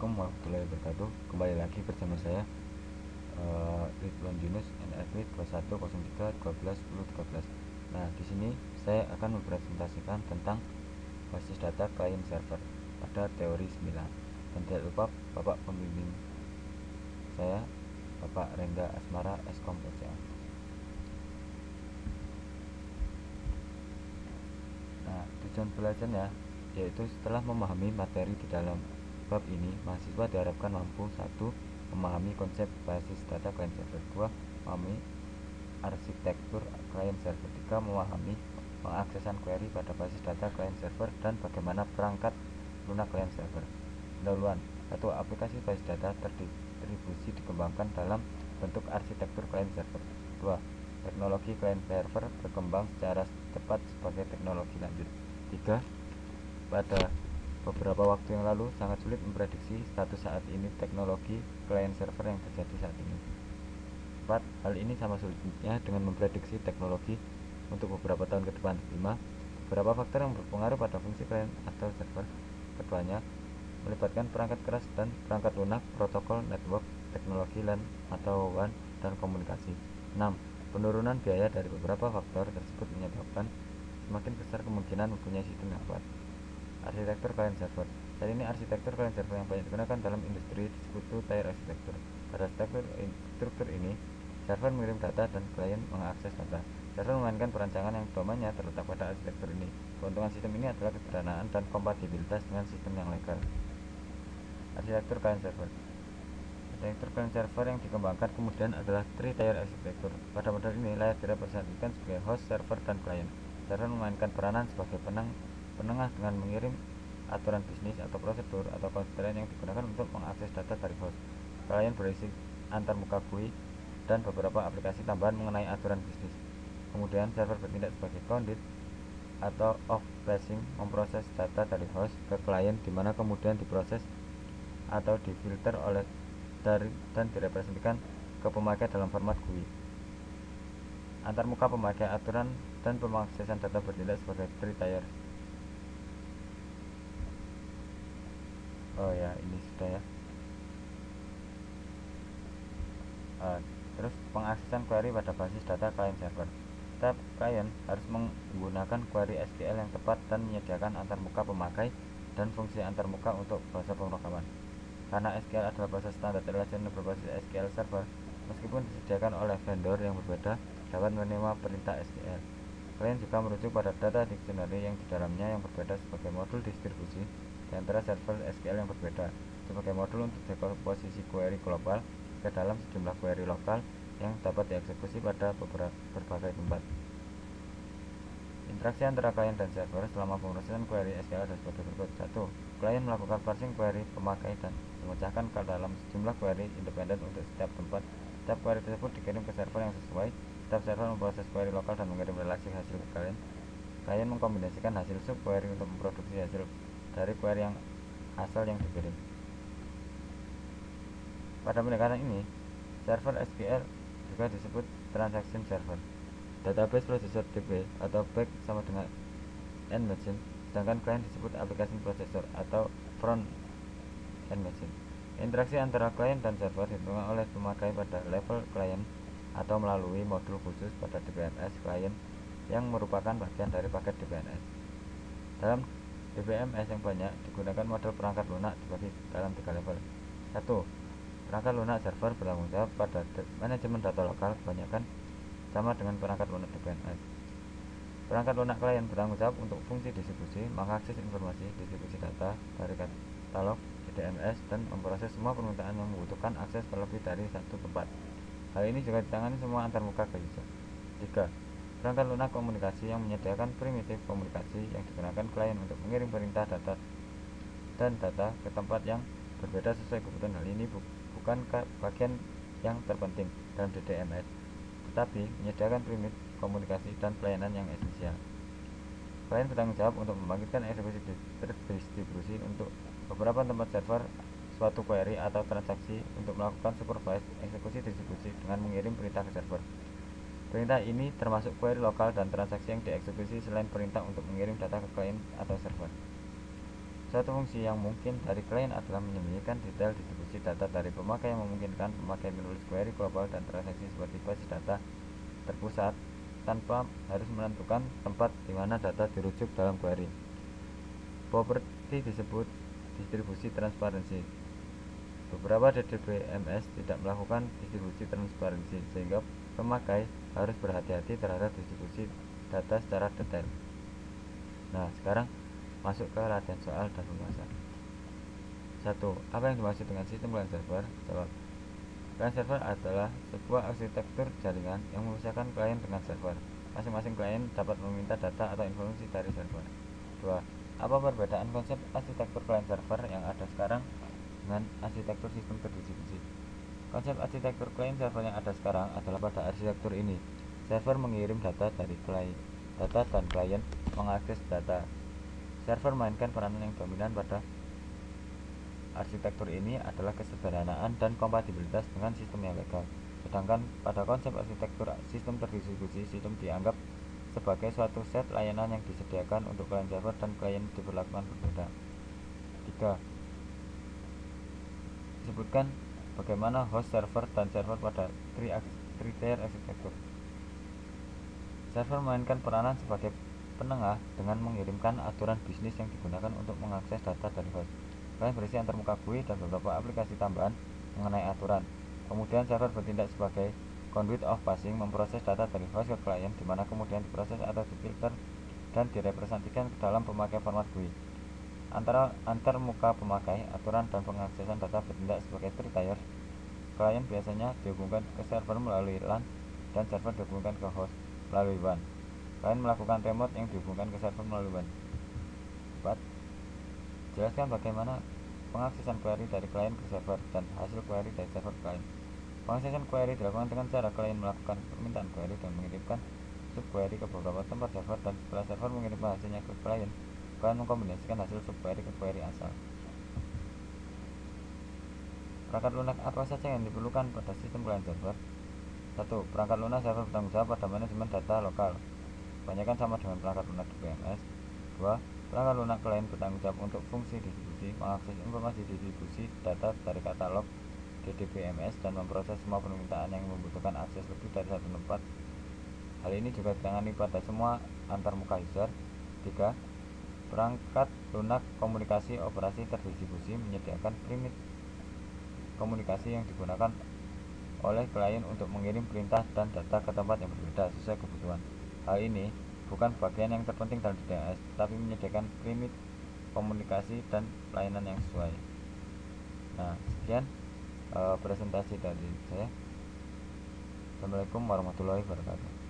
Assalamualaikum warahmatullahi wabarakatuh. Kembali lagi bersama saya Ridwan Yunus, NRP 2103121013. Nah, di sini saya akan mempresentasikan tentang basis data klien server pada teori 9. Dan tidak lupa Bapak pembimbing saya, Bapak Rengga Asmara, Eskom PCA. Nah, tujuan belajarnya yaitu setelah memahami materi di dalam bab ini, mahasiswa diharapkan mampu: 1. Memahami konsep basis data client server. 2. Memahami arsitektur client server. 3. Memahami pengaksesan query pada basis data client server dan bagaimana perangkat lunak client server. Pendahuluan. 1. Aplikasi basis data terdistribusi dikembangkan dalam bentuk arsitektur client server. 2. Teknologi client server berkembang secara cepat sebagai teknologi lanjut. 3. Pada beberapa waktu yang lalu sangat sulit memprediksi status saat ini teknologi client server yang terjadi saat ini. 4. Hal ini sama sulitnya dengan memprediksi teknologi untuk beberapa tahun ke depan. 5. Beberapa faktor yang berpengaruh pada fungsi client atau server keduanya melibatkan perangkat keras dan perangkat lunak, protokol, network, teknologi LAN atau WAN, dan komunikasi. 6. Penurunan biaya dari beberapa faktor tersebut menyebabkan semakin besar kemungkinan mempunyai sistem yang kuat. Arsitektur client server. Saat ini arsitektur client server yang banyak digunakan dalam industri disebut two-tier arsitektur. Pada struktur ini, server mengirim data dan klien mengakses data. Server memainkan perancangan yang domainnya terletak pada arsitektur ini. Keuntungan sistem ini adalah kesederhanaan dan kompatibilitas dengan sistem yang legal. Arsitektur client server. Arsitektur client server yang dikembangkan kemudian adalah three-tier arsitektur. Pada model ini, layer direpresentasikan sebagai host, server, dan klien. Server memainkan peranan sebagai penengah dengan mengirim aturan bisnis atau prosedur atau konstrain yang digunakan untuk mengakses data dari host. Klien berisi antarmuka GUI dan beberapa aplikasi tambahan mengenai aturan bisnis. Kemudian server bertindak sebagai conduit atau off-passing, memproses data dari host ke klien, di mana kemudian diproses atau difilter oleh dan direpresentasikan ke pemakai dalam format GUI. Antarmuka pemakai aturan dan pengaksesan data bertindak sebagai three-tier. Oh ya, ini sudah ya. Terus pengaksesan query pada basis data client server. Setiap klien harus menggunakan query SQL yang tepat dan menyediakan antarmuka pemakai dan fungsi antarmuka untuk bahasa pemrograman. Karena SQL adalah bahasa standar relational berbasis SQL Server, meskipun disediakan oleh vendor yang berbeda, dapat menerima perintah SQL. Klien juga merujuk pada data dictionary yang di dalamnya yang berbeda sebagai modul distribusi di antara server SQL yang berbeda, sebagai modul untuk dekomposisi query global ke dalam sejumlah query lokal yang dapat dieksekusi pada berbagai tempat. Interaksi antara klien dan server selama pemrosesan query SQL adalah sebagai berikut. 1. Klien melakukan parsing query pemakai dan memecahkan ke dalam sejumlah query independen untuk setiap tempat. Setiap query tersebut dikirim ke server yang sesuai. Setiap server memproses query lokal dan mengirim relasi hasil ke klien. Klien mengkombinasikan hasil sub query untuk memproduksi hasil dari query yang asal yang dikirim. Pada pendekatan ini, server SQL juga disebut transaction server. Database processor DB atau back sama dengan end machine, sedangkan klien disebut application processor atau front end machine. Interaksi antara klien dan server ditentukan oleh pemakai pada level klien atau melalui modul khusus pada DBMS klien yang merupakan bagian dari paket DBMS. Dalam DBMS yang banyak digunakan model perangkat lunak dibagi dalam 3 level. 1. Perangkat lunak server bertanggung jawab pada manajemen data lokal, kebanyakan sama dengan perangkat lunak DBMS. Perangkat lunak klien bertanggung jawab untuk fungsi distribusi, mengakses informasi distribusi data dari katalog DBMS dan memproses semua permintaan yang membutuhkan akses ke lebih dari satu tempat. Hal ini juga ditangani semua antarmuka ke user. 3. Perangkat lunak komunikasi yang menyediakan primitif komunikasi yang digunakan klien untuk mengirim perintah data dan data ke tempat yang berbeda sesuai kebutuhan. Hal ini bukan bagian yang terpenting dalam DDMS, tetapi menyediakan primitif komunikasi dan pelayanan yang esensial. Klien bertanggung jawab untuk membangkitkan eksekusi terdistribusi untuk beberapa tempat server suatu query atau transaksi untuk melakukan supervised eksekusi distribusi dengan mengirim perintah ke server. Perintah ini termasuk query lokal dan transaksi yang dieksekusi selain perintah untuk mengirim data ke klien atau server. Suatu fungsi yang mungkin dari klien adalah menyembunyikan detail distribusi data dari pemakai yang memungkinkan pemakai menulis query global dan transaksi seperti basis data terpusat tanpa harus menentukan tempat di mana data dirujuk dalam query. Properti disebut distribusi transparansi. Beberapa DDBMS tidak melakukan distribusi transparansi sehingga pemakai harus berhati-hati terhadap distribusi data secara detail. Nah, sekarang masuk ke latihan soal dan pembahasan. 1. Apa yang dimaksud dengan sistem client server? Jawab. Client server adalah sebuah arsitektur jaringan yang memisahkan klien dengan server. Masing-masing klien dapat meminta data atau informasi dari server. 2. Apa perbedaan konsep arsitektur client server yang ada sekarang dengan arsitektur sistem terdistribusi? Konsep arsitektur client server yang ada sekarang adalah pada arsitektur ini. Server mengirim data dari klien, dan klien mengakses data. Server mainkan peranan yang dominan pada arsitektur ini adalah kesederhanaan dan kompatibilitas dengan sistem yang legal. Sedangkan pada konsep arsitektur sistem terdistribusi, sistem dianggap sebagai suatu set layanan yang disediakan untuk klien server dan klien diperlakukan berbeda. 3. Disebutkan bagaimana host server dan server pada tier arsitektur. Server memainkan peranan sebagai penengah dengan mengirimkan aturan bisnis yang digunakan untuk mengakses data dari host. Klien berisi antarmuka GUI dan beberapa aplikasi tambahan mengenai aturan. Kemudian server bertindak sebagai conduit of passing, memproses data dari host ke klien, di mana kemudian diproses atau difilter dan direpresentasikan ke dalam pemakai format GUI. Antarmuka pemakai, aturan, dan pengaksesan data bertindak sebagai tier. Klien biasanya dihubungkan ke server melalui LAN dan server dihubungkan ke host melalui WAN. Klien melakukan remote yang dihubungkan ke server melalui WAN. 4. Jelaskan bagaimana pengaksesan query dari klien ke server dan hasil query dari server ke klien. Pengaksesan query dilakukan dengan cara klien melakukan permintaan query dan mengirimkan subquery ke beberapa tempat server, dan setelah server mengirimkan hasilnya ke klien mengkombinasikan hasil subquery ke query asal. Perangkat lunak apa saja yang diperlukan pada sistem client server? 1. Perangkat lunak server bertanggung jawab pada manajemen data lokal. Kebanyakan sama dengan perangkat lunak DBMS. 2. Perangkat lunak klien bertanggung jawab untuk fungsi distribusi, mengakses informasi distribusi data dari katalog DDBMS dan memproses semua permintaan yang membutuhkan akses lebih dari satu tempat. Hal ini juga ditangani pada semua antarmuka user. 3. Perangkat lunak komunikasi operasi terdistribusi menyediakan primit komunikasi yang digunakan oleh klien untuk mengirim perintah dan data ke tempat yang berbeda sesuai kebutuhan. Hal ini bukan bagian yang terpenting dalam DNS, tetapi menyediakan primit komunikasi dan pelayanan yang sesuai. Nah, sekian presentasi dari saya. Assalamualaikum warahmatullahi wabarakatuh.